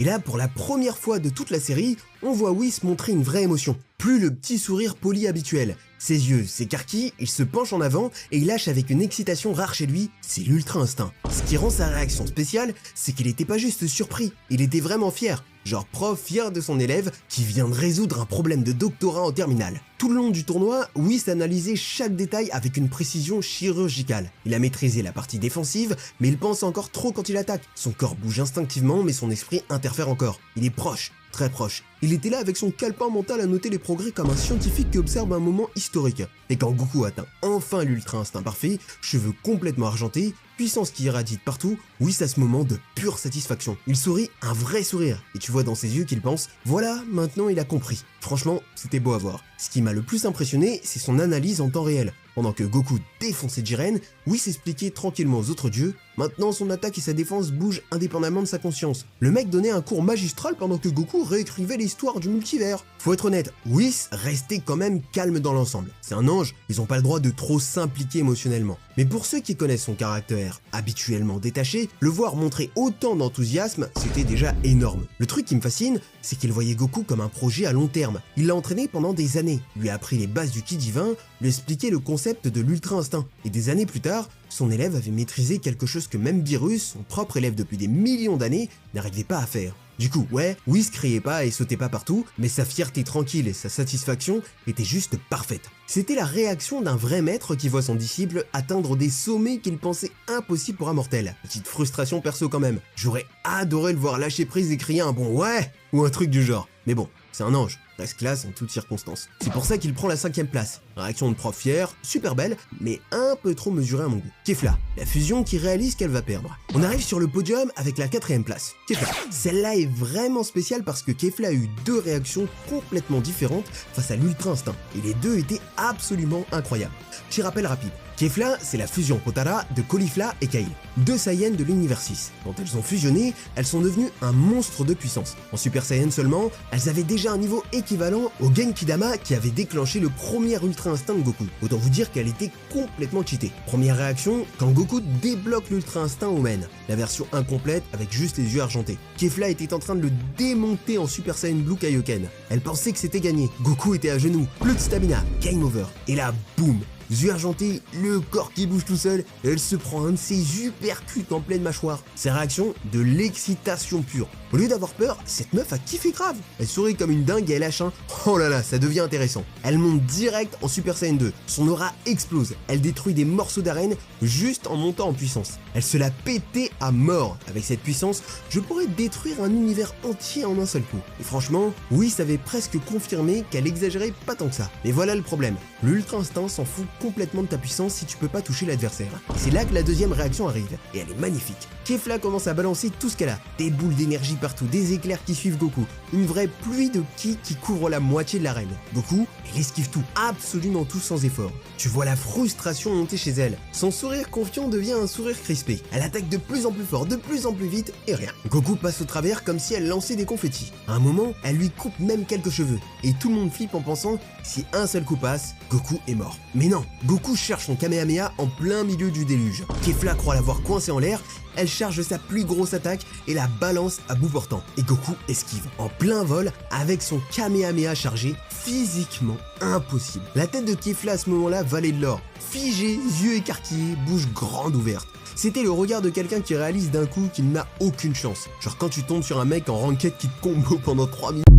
Et là, pour la première fois de toute la série, on voit Whis montrer une vraie émotion. Plus le petit sourire poli habituel. Ses yeux s'écarquillent, il se penche en avant et il lâche avec une excitation rare chez lui, c'est l'ultra instinct. Ce qui rend sa réaction spéciale, c'est qu'il était pas juste surpris, il était vraiment fier. Genre prof fier de son élève qui vient de résoudre un problème de doctorat en terminale. Tout le long du tournoi, Whis analysait chaque détail avec une précision chirurgicale. Il a maîtrisé la partie défensive, mais il pense encore trop quand il attaque. Son corps bouge instinctivement, mais son esprit interfère encore. Il est proche. Très proche. Il était là avec son calepin mental à noter les progrès comme un scientifique qui observe un moment historique. Et quand Goku atteint enfin l'ultra instinct parfait, cheveux complètement argentés, puissance qui irradie de partout, Whis a ce moment de pure satisfaction. Il sourit, un vrai sourire, et tu vois dans ses yeux qu'il pense « Voilà, maintenant il a compris ». Franchement, c'était beau à voir. Ce qui m'a le plus impressionné, c'est son analyse en temps réel. Pendant que Goku défonçait Jiren, Whis expliquait tranquillement aux autres dieux « Maintenant son attaque et sa défense bougent indépendamment de sa conscience ». Le mec donnait un cours magistral pendant que Goku réécrivait l'histoire du multivers. Faut être honnête, Whis restait quand même calme dans l'ensemble. C'est un ange, ils ont pas le droit de trop s'impliquer émotionnellement. Mais pour ceux qui connaissent son caractère habituellement détaché, le voir montrer autant d'enthousiasme, c'était déjà énorme. Le truc qui me fascine, c'est qu'il voyait Goku comme un projet à long terme. Il l'a entraîné pendant des années, lui a appris les bases du ki divin, lui expliquait le concept de l'ultra instinct. Et des années plus tard, son élève avait maîtrisé quelque chose que même Beerus, son propre élève depuis des millions d'années, n'arrivait pas à faire. Du coup, ouais, Whis criait pas et sautait pas partout, mais sa fierté tranquille et sa satisfaction étaient juste parfaites. C'était la réaction d'un vrai maître qui voit son disciple atteindre des sommets qu'il pensait impossibles pour un mortel. Petite frustration perso quand même. J'aurais adoré le voir lâcher prise et crier un bon ouais ou un truc du genre. Mais bon, c'est un ange, reste classe en toutes circonstances. C'est pour ça qu'il prend la 5ème place. Réaction de prof fier, super belle, mais un peu trop mesurée à mon goût. Kefla, la fusion qui réalise qu'elle va perdre. On arrive sur le podium avec la 4ème place. Kefla, celle-là est vraiment spéciale parce que Kefla a eu deux réactions complètement différentes face à l'ultra instinct. Et les deux étaient absolument incroyables. Petit rappel rapide. Kefla, c'est la fusion Potara de Caulifla et Kale, deux Saiyans de l'univers 6. Quand elles ont fusionné, elles sont devenues un monstre de puissance. En Super Saiyan seulement, elles avaient déjà un niveau équivalent au Genki-Dama qui avait déclenché le premier ultra instinct de Goku. Autant vous dire qu'elle était complètement cheatée. Première réaction, quand Goku débloque l'ultra instinct Omen, la version incomplète avec juste les yeux argentés. Kefla était en train de le démonter en Super Saiyan Blue Kaioken. Elle pensait que c'était gagné. Goku était à genoux, plus de stamina, game over. Et là, boum, yeux argentés, le corps qui bouge tout seul, elle se prend un de ses uppercuts en pleine mâchoire. Ses réactions, de l'excitation pure. Au lieu d'avoir peur, cette meuf a kiffé grave. Elle sourit comme une dingue et elle lâche un « Oh là là, ça devient intéressant ». Elle monte direct en Super Saiyan 2. Son aura explose. Elle détruit des morceaux d'arène juste en montant en puissance. Elle se la pétait à mort. Avec cette puissance, je pourrais détruire un univers entier en un seul coup. Et franchement, oui, ça avait presque confirmé qu'elle exagérait pas tant que ça. Mais voilà le problème. L'ultra instinct s'en fout complètement de ta puissance si tu peux pas toucher l'adversaire. C'est là que la deuxième réaction arrive. Et elle est magnifique. Kefla commence à balancer tout ce qu'elle a. Des boules d'énergie partout, des éclairs qui suivent Goku. Une vraie pluie de ki qui couvre la moitié de l'arène. Goku, elle esquive tout, absolument tout sans effort. Tu vois la frustration monter chez elle. Son sourire confiant devient un sourire crispé. Elle attaque de plus en plus fort, de plus en plus vite, et rien. Goku passe au travers comme si elle lançait des confettis. À un moment, elle lui coupe même quelques cheveux. Et tout le monde flippe en pensant, si un seul coup passe, Goku est mort. Mais non, Goku cherche son Kamehameha en plein milieu du déluge. Kefla croit l'avoir coincé en l'air, elle charge sa plus grosse attaque et la balance à bout portant. Et Goku esquive. En plein vol, avec son Kamehameha chargé, physiquement impossible. La tête de Kefla à ce moment-là valait de l'or. Figé, yeux écarquillés, bouche grande ouverte. C'était le regard de quelqu'un qui réalise d'un coup qu'il n'a aucune chance. Genre quand tu tombes sur un mec en ranked qui te combo pendant 3 minutes.